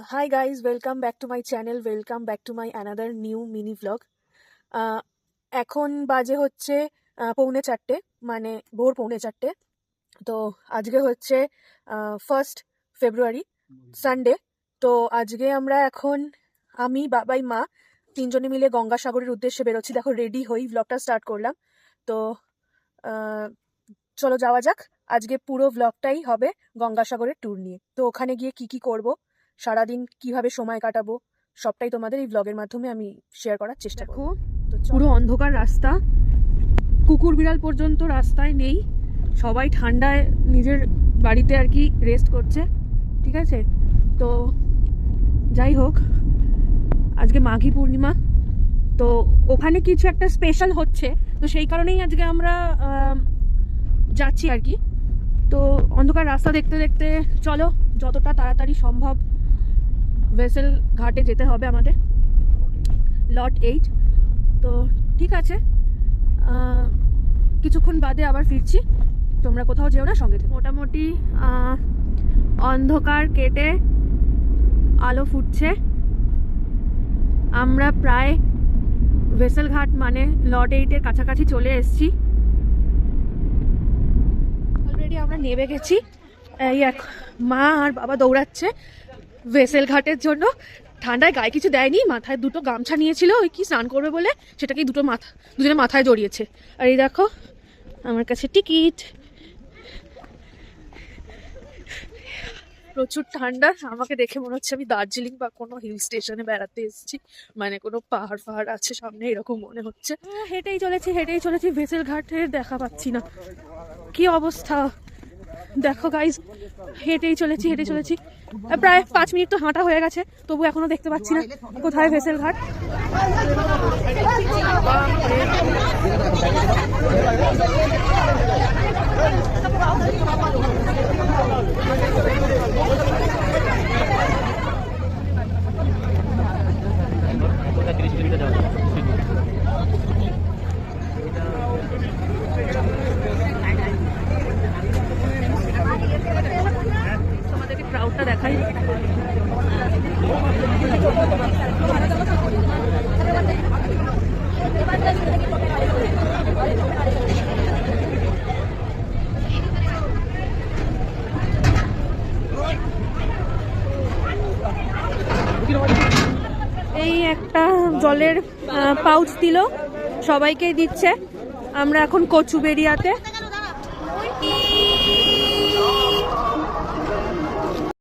Hi guys, welcome back to my channel. Welcome back to my another new mini vlog. এখন বাজে হচ্ছে 3:45, মানে ভোর 3:45। তো আজকে হচ্ছে 1st ফেব্রুয়ারি, সানডে। তো আজকে আমরা এখন আমি, বাবাই, মা তিনজনে মিলে গঙ্গাসাগরের উদ্দেশ্যে বেরোচ্ছি। দেখো রেডি হই ভ্লগটা স্টার্ট করলাম। তো চলো যাওয়া যাক। আজকে পুরো ভ্লগটাই হবে গঙ্গাসাগরের ট্যুর নিয়ে। তো ওখানে গিয়ে কি কি করব, সারাদিন কিভাবে সময় কাটাবো, সবটাই তোমাদের এই ব্লগের মাধ্যমে আমি শেয়ার করার চেষ্টা করব। তো পুরো অন্ধকার রাস্তা, কুকুর বিড়াল পর্যন্ত রাস্তায় নেই, সবাই ঠান্ডায় নিজের বাড়িতে আর কি রেস্ট করছে। ঠিক আছে, তো যাই হোক, আজকে মাঘী পূর্ণিমা, তো ওখানে কিছু একটা স্পেশাল হচ্ছে, তো সেই কারণেই আজকে আমরা যাচ্ছি আর কি। তো অন্ধকার রাস্তা দেখতে দেখতে চলো যতটা তাড়াতাড়ি সম্ভব ভেসেল ঘাটে যেতে হবে আমাদের, লট 8। তো ঠিক আছে, কিছুক্ষণ বাদে আবার ফিরছি, তোমরা কোথাও যেও না, সঙ্গে থেকে। মোটামুটি অন্ধকার কেটে আলো ফুটছে, আমরা প্রায় ভেসেল ঘাট মানে লট 8-এর কাছাকাছি চলে এসেছি। অলরেডি আমরা নেমে গেছি। এই এক মা আর বাবা দৌড়াচ্ছে ভেসেল ঘাটের জন্য। ঠান্ডায় গায়ে কিছু দেয়নি, মাথায় দুটো গামছা নিয়েছিল ওই কি স্নান করবে বলে, সেটাকেই দুজনে মাথায় জড়িয়েছে। আর এই দেখো আমার কাছে টিকিট। প্রচুর ঠান্ডা, আমাকে দেখে মনে হচ্ছে আমি দার্জিলিং বা কোনো হিল স্টেশনে বেড়াতে এসেছি, মানে কোনো পাহাড় ফাহাড় আছে সামনে, এরকম মনে হচ্ছে। হেঁটেই চলেছি ভেসেল ঘাটের দেখা পাচ্ছি না, কি অবস্থা দেখো গাইজ। হেঁটেই চলেছি প্রায় 5 মিনিট তো হাঁটা হয়ে গেছে, তবু এখনো দেখতে পাচ্ছি না কোথায় ভেসেল ঘাট। তোমাদেরকে ক্রাউডটা দেখাই। এই একটা জলের পাউচ দিল, সবাইকেই দিচ্ছে। আমরা এখন কচুবেড়িয়াতে